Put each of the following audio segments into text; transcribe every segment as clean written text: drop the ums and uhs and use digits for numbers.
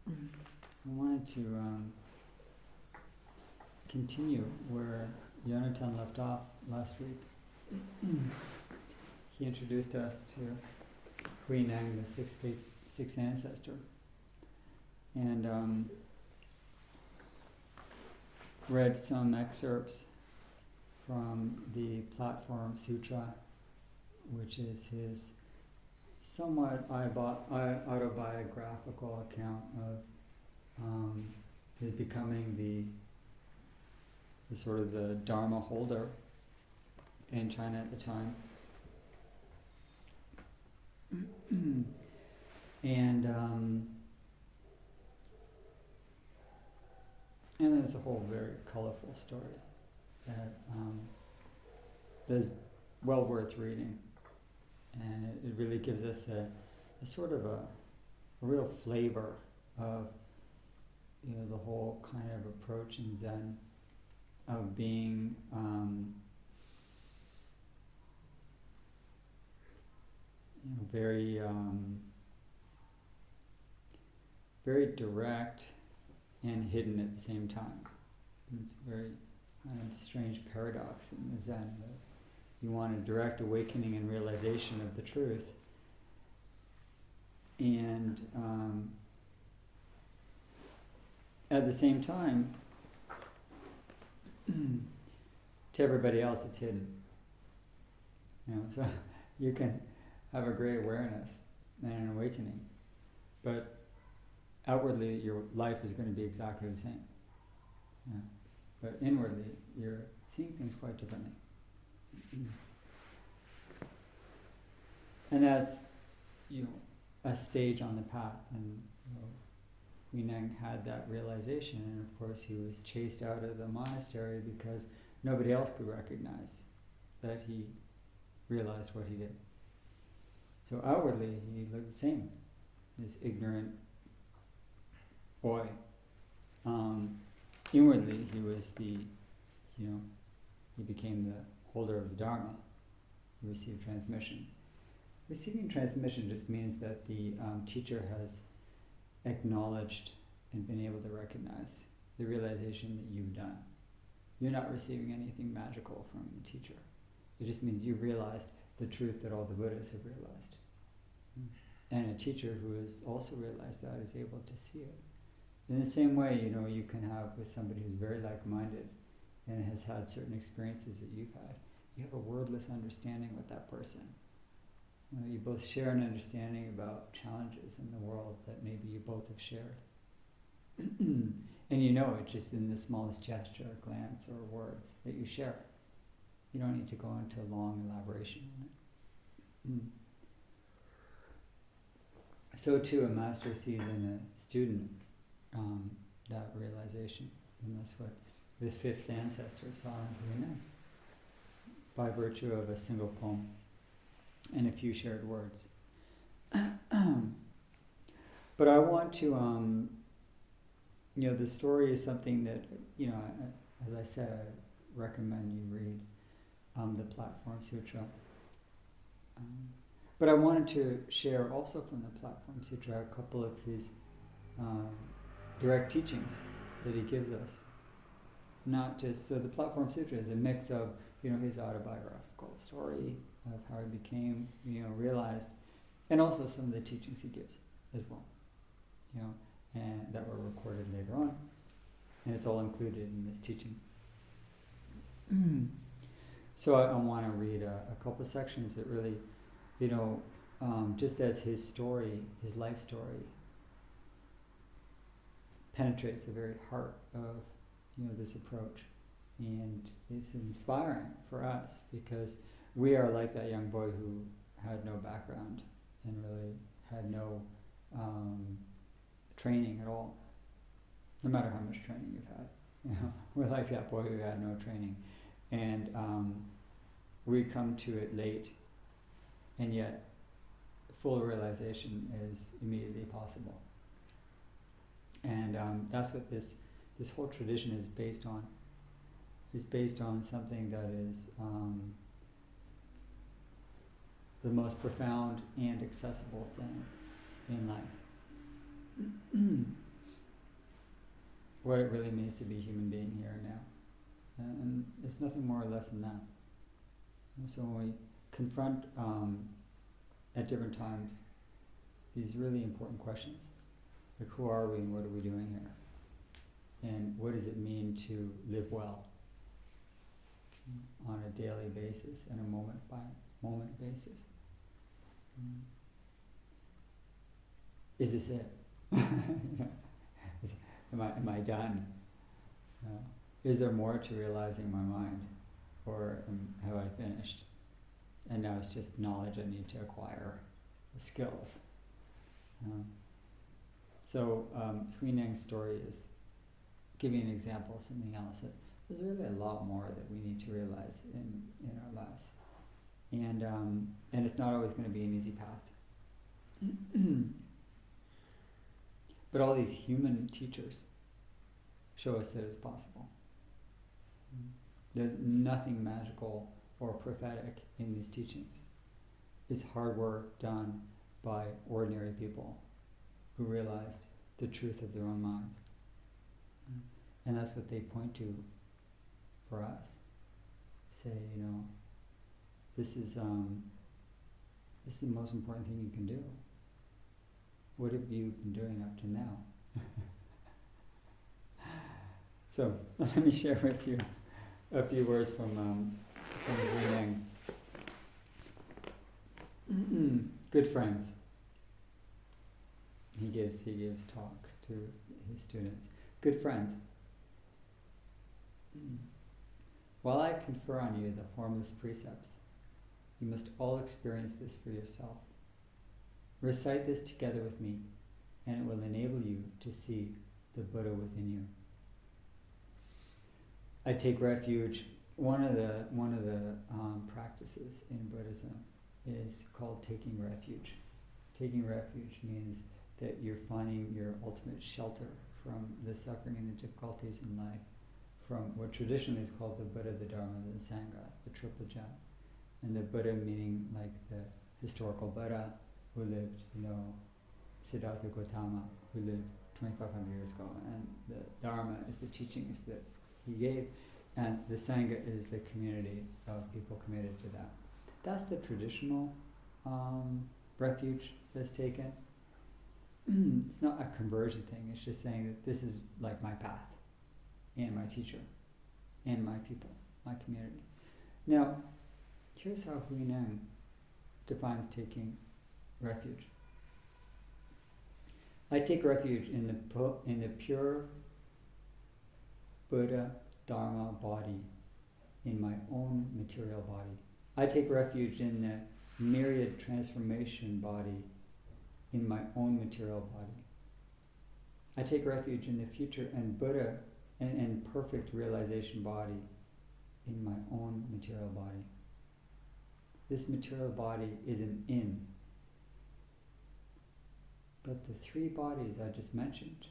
I wanted to continue where Yonatan left off last week. He introduced us to Huineng, the sixth ancestor, and read some excerpts from the Platform Sutra, which is his somewhat autobiographical account of his becoming the sort of the Dharma holder in China at the time. And there's a whole very colorful story that is well worth reading, and it really gives us a sort of a real flavor of the whole kind of approach in Zen of being very very direct and hidden at the same time. And it's a very kind of strange paradox in the Zen that you want a direct awakening and realization of the truth, and at the same time, to everybody else it's hidden. So you can have a great awareness and an awakening, but outwardly your life is going to be exactly the same. But inwardly you're seeing things quite differently. And that's a stage on the path, and Huineng had that realization, and of course he was chased out of the monastery because nobody else could recognize that he realized what he did. So outwardly he looked the same, this ignorant boy. Inwardly he was he became the holder of the Dharma. He received transmission. Receiving transmission just means that the teacher has acknowledged and been able to recognize the realization that you've done. You're not receiving anything magical from the teacher. It just means you realized the truth that all the Buddhas have realized. And a teacher who has also realized that is able to see it. In the same way, you can have with somebody who's very like-minded and has had certain experiences that you've had. You have a wordless understanding with that person. You both share an understanding about challenges in the world that maybe you both have shared. And it just in the smallest gesture, glance, or words that you share. You don't need to go into a long elaboration on it. So too, a master sees in a student that realization. And that's what the fifth ancestor saw in Huineng, by virtue of a single poem and a few shared words. But I want to, the story is something that, as I said, I recommend you read the Platform Sutra. But I wanted to share also from the Platform Sutra a couple of his direct teachings that he gives us. Not just, so the Platform Sutra is a mix of, his autobiographical story of how he became, realized, and also some of the teachings he gives as well, and that were recorded later on. And it's all included in this teaching. So I want to read a couple of sections that really, just as his story, his life story, penetrates the very heart of this approach, and it's inspiring for us because we are like that young boy who had no background and really had no training at all, no matter how much training you've had. We're like that boy who had no training, and we come to it late, and yet full realization is immediately possible. And that's what this whole tradition is based on. It's based on something that is the most profound and accessible thing in life. what it really means to be a human being here and now. And it's nothing more or less than that. And so when we confront at different times these really important questions, like who are we and what are we doing here? And what does it mean to live well on a daily basis and a moment by moment basis? Is this it? Am I done? Is there more to realizing my mind? Or have I finished? And now it's just knowledge I need to acquire, the skills. So Hui Neng's story is giving an example of something else. There's really a lot more that we need to realize in our lives. And it's not always going to be an easy path. But all these human teachers show us that it's possible. There's nothing magical or prophetic in these teachings. It's hard work done by ordinary people who realized the truth of their own minds. And that's what they point to for us. Say, this is the most important thing you can do. What have you been doing up to now? So let me share with you a few words from Hui Neng. Good friends. He gives talks to his students. Good friends. While I confer on you the formless precepts, you must all experience this for yourself. Recite this together with me, and it will enable you to see the Buddha within you. I take refuge. One of the practices in Buddhism is called taking refuge. Taking refuge means that you're finding your ultimate shelter from the suffering and the difficulties in life, from what traditionally is called the Buddha, the Dharma, the Sangha, the triple gem. And the Buddha meaning like the historical Buddha who lived, Siddhartha Gautama, who lived 2,500 years ago. And the Dharma is the teachings that he gave, and the Sangha is the community of people committed to that. That's the traditional refuge that's taken. It's not a conversion thing, it's just saying that this is like my path, and my teacher, and my people, my community. Now, here's how Hui Neng defines taking refuge. I take refuge in the pure Buddha Dharma body, in my own material body. I take refuge in the myriad transformation body, in my own material body. I take refuge in the future and Buddha and perfect realization body, in my own material body. This material body is an inn. But the three bodies I just mentioned,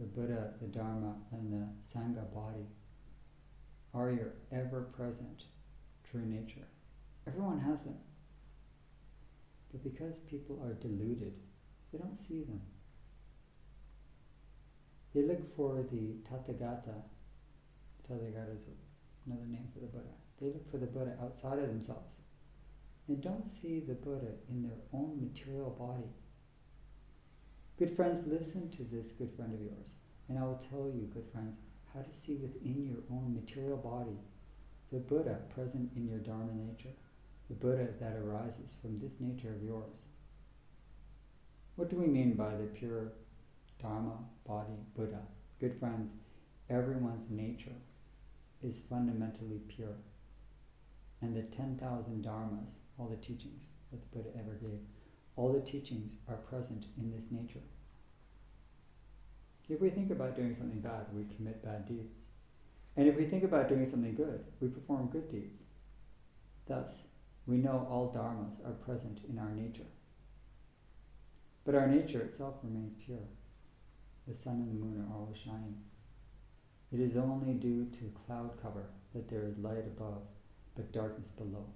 the Buddha, the Dharma, and the Sangha body, are your ever-present true nature. Everyone has them. But because people are deluded, they don't see them. They look for the Tathagata. Tathagata is another name for the Buddha. They look for the Buddha outside of themselves and don't see the Buddha in their own material body. Good friends, listen to this good friend of yours, and I will tell you, good friends, how to see within your own material body the Buddha present in your Dharma nature, the Buddha that arises from this nature of yours. What do we mean by the pure Dharma body Buddha? Good friends, everyone's nature is fundamentally pure. And the 10,000 dharmas, all the teachings that the Buddha ever gave, all the teachings are present in this nature. If we think about doing something bad, we commit bad deeds. And if we think about doing something good, we perform good deeds. Thus, we know all dharmas are present in our nature. But our nature itself remains pure. The sun and the moon are always shining. It is only due to cloud cover that there is light above, but darkness below,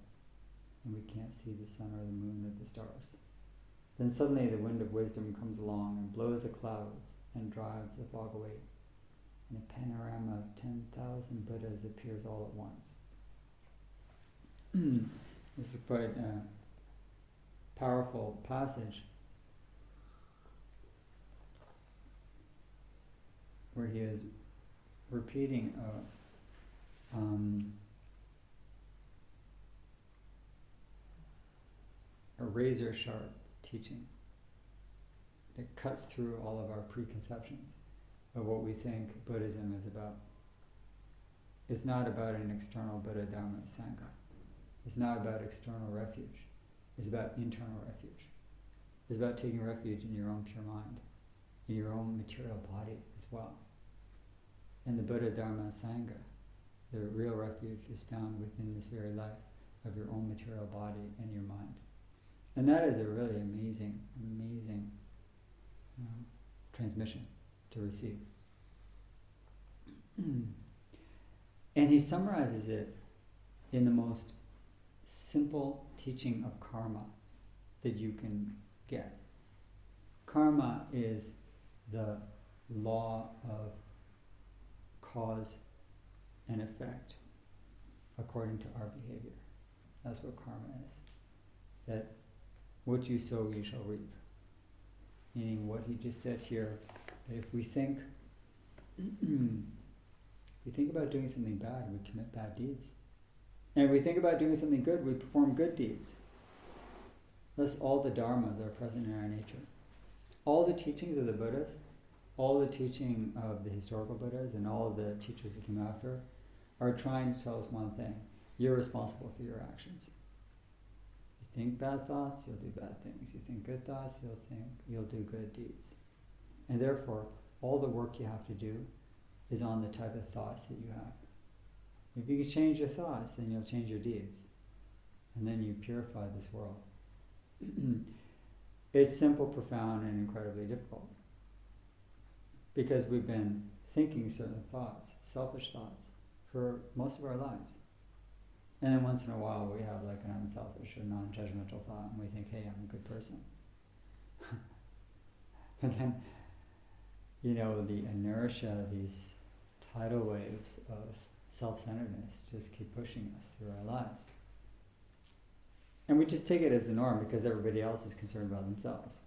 and we can't see the sun or the moon or the stars. Then suddenly the wind of wisdom comes along and blows the clouds and drives the fog away, and a panorama of 10,000 Buddhas appears all at once. This is quite a powerful passage where he is repeating a razor-sharp teaching that cuts through all of our preconceptions of what we think Buddhism is about. It's not about an external Buddha, Dharma, Sangha. It's not about external refuge. It's about internal refuge. It's about taking refuge in your own pure mind, in your own material body as well. And the Buddha, Dharma, Sangha, the real refuge is found within this very life of your own material body and your mind. And that is a really amazing transmission to receive. And he summarizes it in the most simple teaching of karma that you can get. Karma is the law of cause and effect according to our behavior. That's what karma is. That what you sow, you shall reap. Meaning what he just said here, that if we think about doing something bad, we commit bad deeds. And if we think about doing something good, we perform good deeds. Thus all the dharmas are present in our nature. All the teachings of the Buddhas, all the teaching of the historical Buddhas, and all of the teachers that came after are trying to tell us one thing: you're responsible for your actions. You think bad thoughts, you'll do bad things. You think good thoughts, you'll do good deeds. And therefore, all the work you have to do is on the type of thoughts that you have. If you can change your thoughts, then you'll change your deeds. And then you purify this world. It's simple, profound, and incredibly difficult. Because we've been thinking certain thoughts, selfish thoughts, for most of our lives. And then once in a while we have like an unselfish or non-judgmental thought and we think, hey, I'm a good person. And then, the inertia, these tidal waves of self-centeredness just keep pushing us through our lives. And we just take it as the norm because everybody else is concerned about themselves.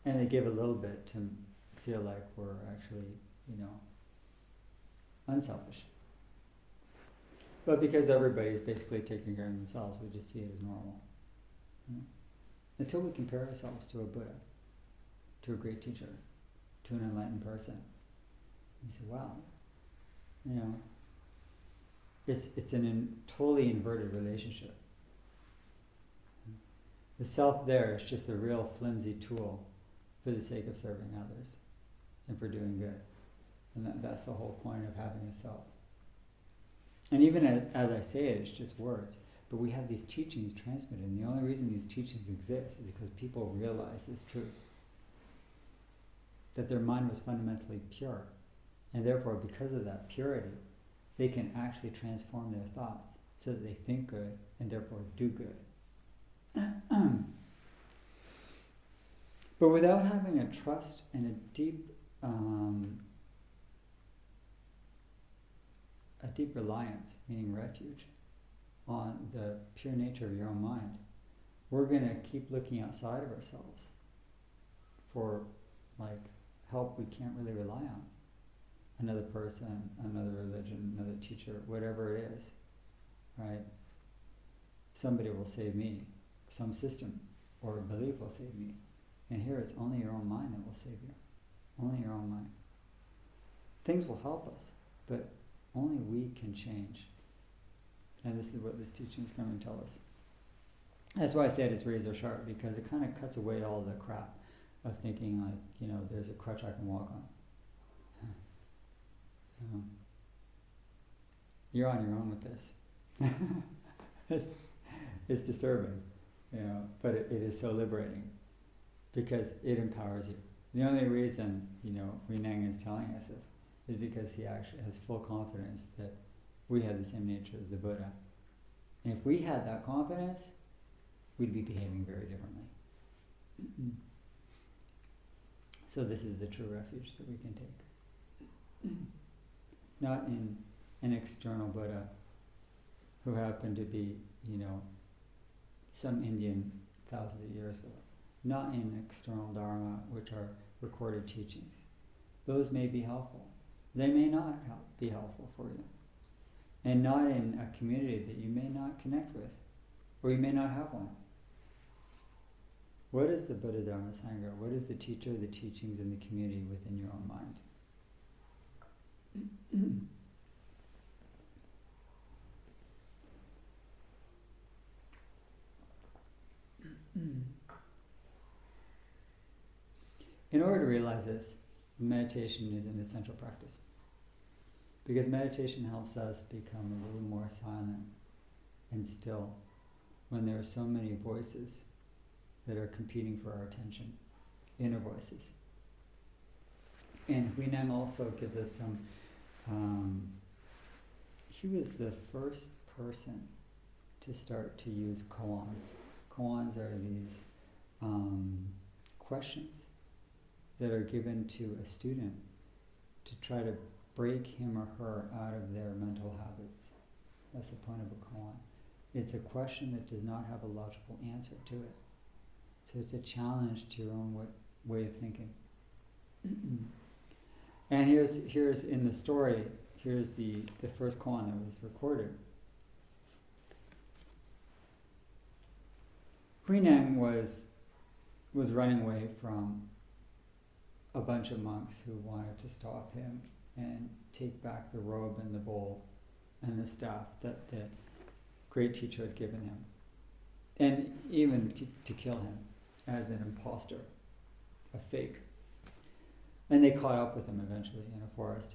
And they give a little bit to feel like we're actually, unselfish. But because everybody's basically taking care of themselves, we just see it as normal. Until we compare ourselves to a Buddha, to a great teacher, to an enlightened person. You say, wow, it's an totally inverted relationship. The self there is just a real flimsy tool for the sake of serving others and for doing good. And that's the whole point of having a self. And even as I say it, it's just words. But we have these teachings transmitted, and the only reason these teachings exist is because people realize this truth. That their mind was fundamentally pure. And therefore, because of that purity, they can actually transform their thoughts so that they think good and therefore do good. But without having a trust and a deep reliance, meaning refuge, on the pure nature of your own mind, we're going to keep looking outside of ourselves for help we can't really rely on. Another person, another religion, another teacher, whatever it is, right? Somebody will save me. Some system or belief will save me. And here it's only your own mind that will save you. Only your own mind. Things will help us, but only we can change. And this is what this teaching is going to tell us. That's why I said it's razor sharp, because it kind of cuts away all the crap of thinking there's a crutch I can walk on. You're on your own with this. It's disturbing, but it is so liberating because it empowers you. The only reason, Reneng is telling us this is because he actually has full confidence that we have the same nature as the Buddha. And if we had that confidence, we'd be behaving very differently. So this is the true refuge that we can take. not in an external Buddha who happened to be, some Indian thousands of years ago, not in external Dharma, which are recorded teachings. Those may be helpful. They may not be helpful for you. And not in a community that you may not connect with, or you may not have one. What is the Buddha Dharma Sangha? What is the teacher, the teachings, and the community within your own mind? In order to realize this, meditation is an essential practice. Because meditation helps us become a little more silent and still when there are so many voices that are competing for our attention, inner voices. And Huineng also gives us some, he was the first person to start to use koans. Koans are these questions that are given to a student to try to break him or her out of their mental habits. That's the point of a koan. It's a question that does not have a logical answer to it. So it's a challenge to your own way of thinking. And here's in the story, here's the first koan that was recorded. Huineng was running away from a bunch of monks who wanted to stop him and take back the robe and the bowl and the staff that the great teacher had given him, and even to kill him as an imposter, a fake. And they caught up with him eventually in a forest.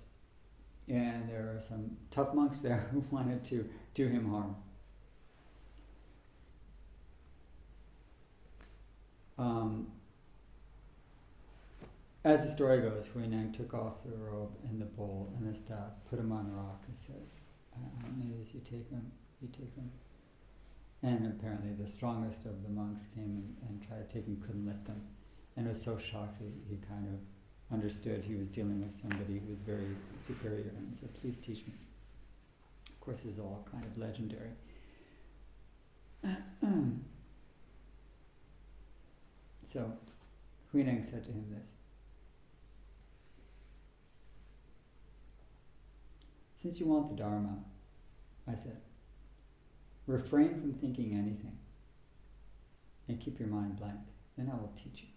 And there were some tough monks there who wanted to do him harm. As the story goes, Huineng took off the robe and the bowl and the staff, put them on a rock and said, "As you take them, you take them." And apparently the strongest of the monks came and tried to take him, couldn't lift them. And was so shocked he kind of understood he was dealing with somebody who was very superior and said, "Please teach me." Of course, this is all kind of legendary. So Huineng said to him this: "Since you want the Dharma," I said, "refrain from thinking anything and keep your mind blank. Then I will teach you."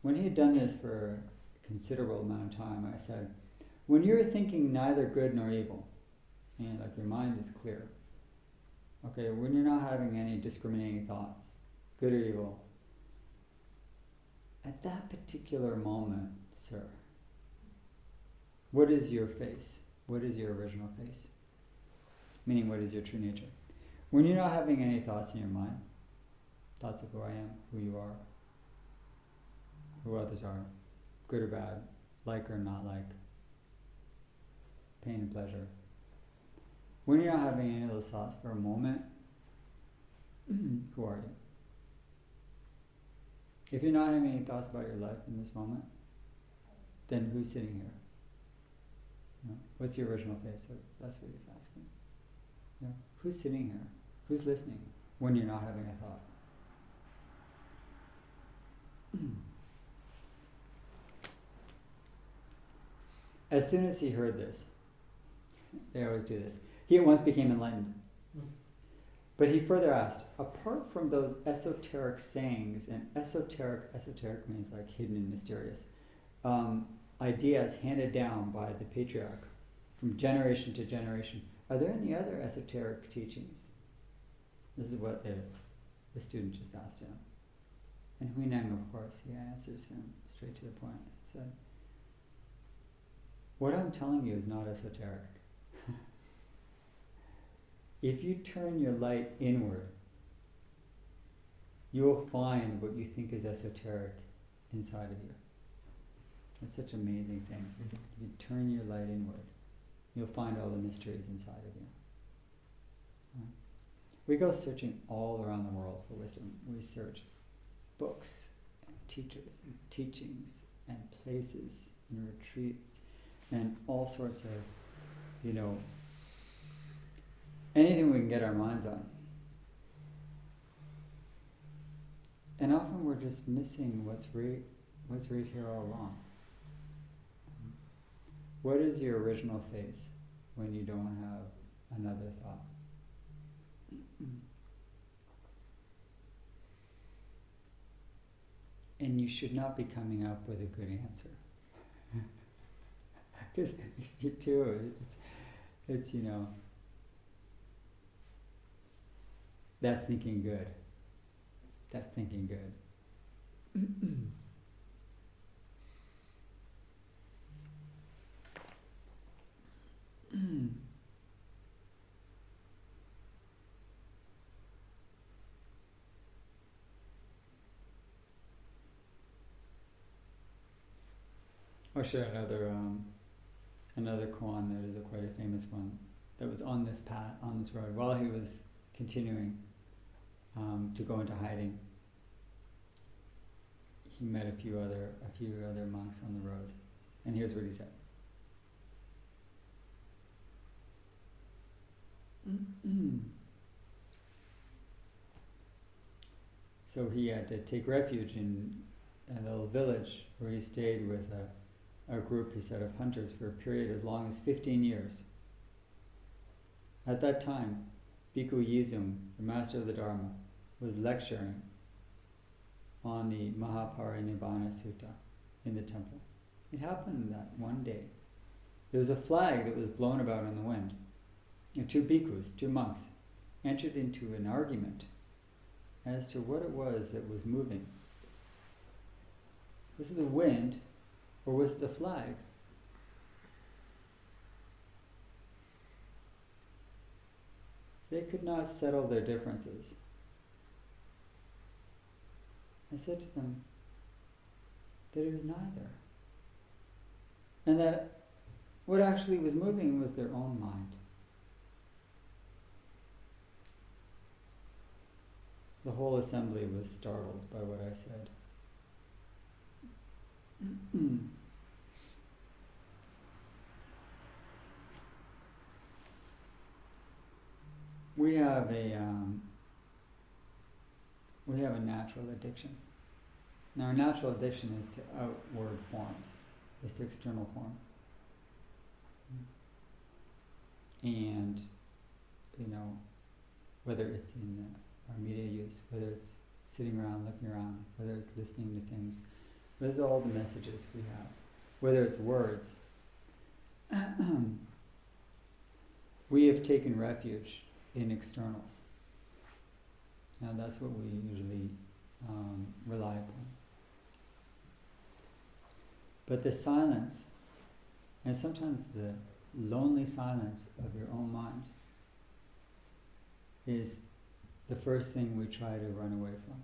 When he had done this for a considerable amount of time, I said, "When you're thinking neither good nor evil, like your mind is clear, okay, when you're not having any discriminating thoughts, good or evil, at that particular moment, sir, what is your face? What is your original face? Meaning, what is your true nature? When you're not having any thoughts in your mind, thoughts of who I am, who you are, who others are, good or bad, like or not like, pain and pleasure. When you're not having any of those thoughts for a moment, who are you? If you're not having any thoughts about your life in this moment, then who's sitting here? What's your original face?" So that's what he's asking. Who's sitting here? Who's listening when you're not having a thought? As soon as he heard this, they always do this, he at once became enlightened. But he further asked, apart from those esoteric sayings, and esoteric means like hidden and mysterious, ideas handed down by the patriarch from generation to generation, are there any other esoteric teachings? This is what the student just asked him. And Huineng, of course, he answers him straight to the point. He said, "What I'm telling you is not esoteric. If you turn your light inward, you will find what you think is esoteric inside of you." It's such an amazing thing. If you turn your light inward, you'll find all the mysteries inside of you. We go searching all around the world for wisdom. We search books and teachers and teachings and places and retreats and all sorts of, anything we can get our minds on. And often we're just missing what's right here all along. What is your original face when you don't have another thought? And you should not be coming up with a good answer. Because if you do, it's that's thinking good. That's thinking good. I'll share another koan that is quite a famous one that was on this path, on this road, while he was continuing to go into hiding. He met a few other monks on the road, and here's what he said. So he had to take refuge in a little village where he stayed with a group, he said, of hunters for a period as long as 15 years. At that time, Bhikkhu Yizung, the master of the Dharma, was lecturing on the Mahaparinibbana Sutta in the temple. It happened that one day there was a flag that was blown about in the wind, and two bhikkhus, two monks, entered into an argument as to what it was that was moving. Was it the wind, or was it the flag? They could not settle their differences. I said to them that it was neither. And that what actually was moving was their own mind. The whole assembly was startled by what I said. We have a natural addiction. Now, our natural addiction is to outward forms, is to external form. And, whether it's in our media use, whether it's sitting around, looking around, whether it's listening to things, whether it's all the messages we have, whether it's words, we have taken refuge in externals. Now that's what we usually rely upon. But the silence, and sometimes the lonely silence of your own mind, is the first thing we try to run away from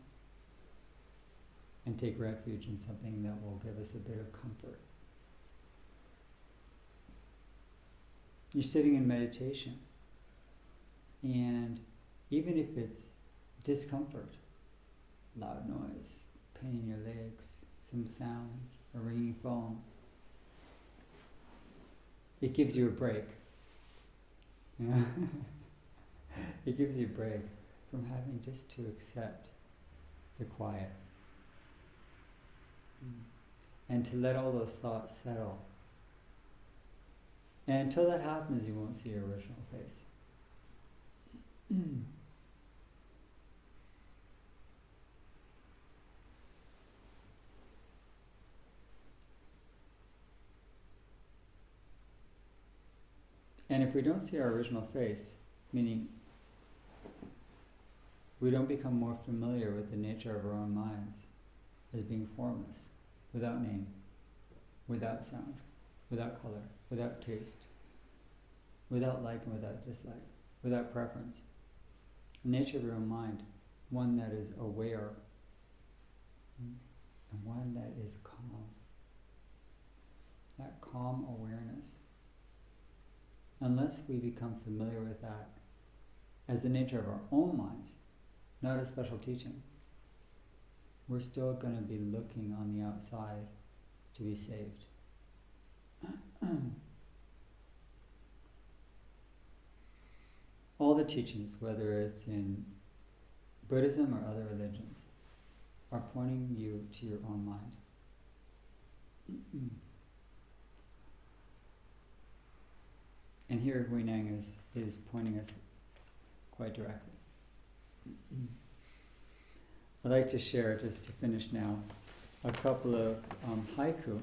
and take refuge in something that will give us a bit of comfort. You're sitting in meditation, and even if it's discomfort, loud noise, pain in your legs, some sound, a ringing phone, it gives you a break. Yeah. It gives you a break from having just to accept the quiet and to let all those thoughts settle. And until that happens, you won't see your original face. And if we don't see our original face, meaning we don't become more familiar with the nature of our own minds as being formless, without name, without sound, without color, without taste, without like and without dislike, without preference. The nature of your own mind, one that is aware and one that is calm. That calm awareness. Unless we become familiar with that as the nature of our own minds, not a special teaching, we're still going to be looking on the outside to be saved. All the teachings, whether it's in Buddhism or other religions, are pointing you to your own mind. And here Huineng is pointing us quite directly. I'd like to share, just to finish now, a couple of haiku.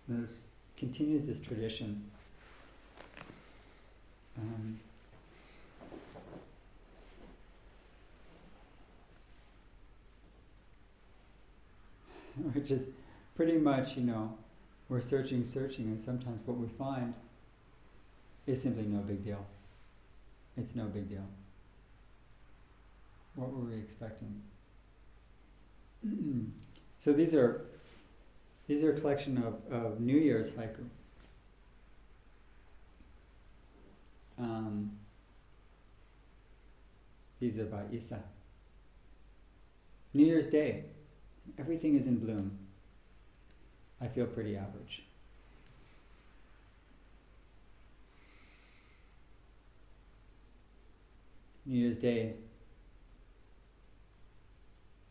This continues this tradition. Which is pretty much, we're searching, and sometimes what we find is simply no big deal. It's no big deal. What were we expecting? So these are a collection of New Year's haiku. These are by Isa. New Year's Day. Everything is in bloom. I feel pretty average. New Year's Day.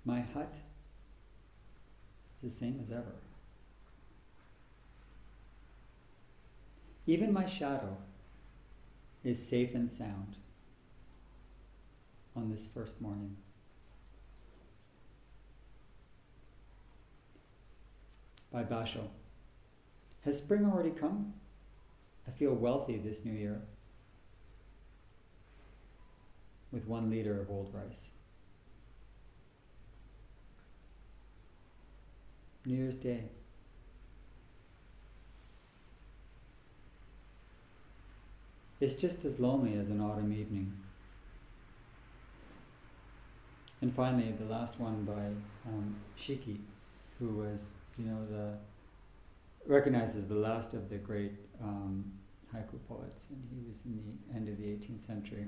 My hut is the same as ever. Even my shadow is safe and sound on this first morning. By Basho. Has spring already come? I feel wealthy this new year with 1 liter of old rice. New Year's Day. It's just as lonely as an autumn evening. And finally, the last one by Shiki, who was, recognized as the last of the great haiku poets, and he was in the end of the 18th century.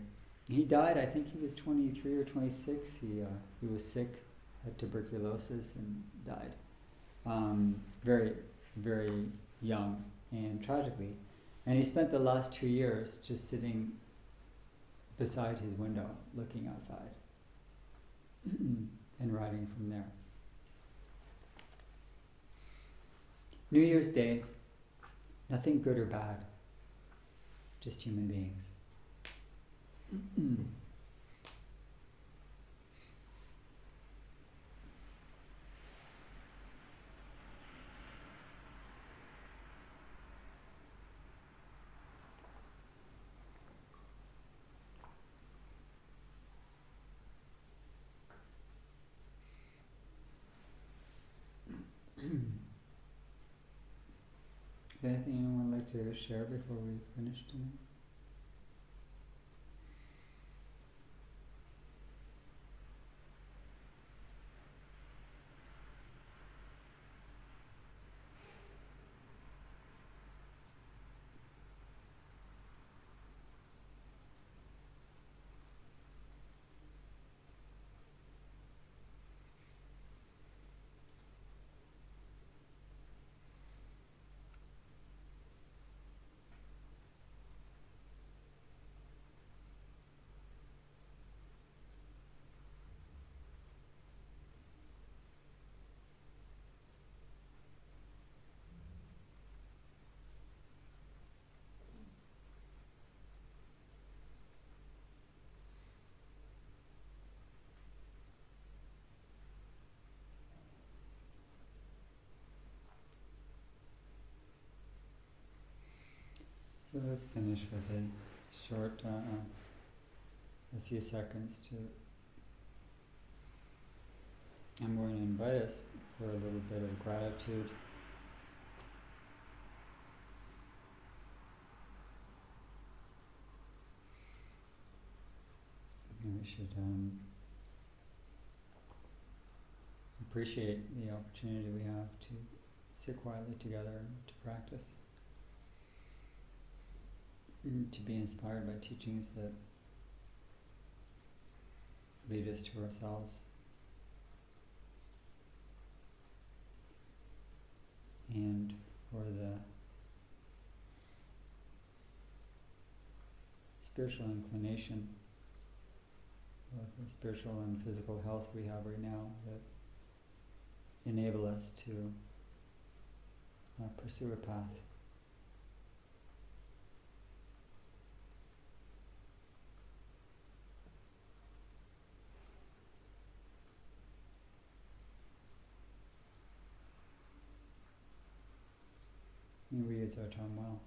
He died, I think he was 23 or 26. He was sick, had tuberculosis, and died very, very young and tragically. And he spent the last 2 years just sitting beside his window, looking outside, and writing from there. New Year's Day, nothing good or bad, just human beings. Anything anyone would like to share before we finish tonight? So let's finish with a short, a few seconds to. I'm going to invite us for a little bit of gratitude. And we should appreciate the opportunity we have to sit quietly together and to practice. To be inspired by teachings that lead us to ourselves. And for the spiritual inclination, both the spiritual and physical health we have right now, that enable us to pursue a path. And we use our time well.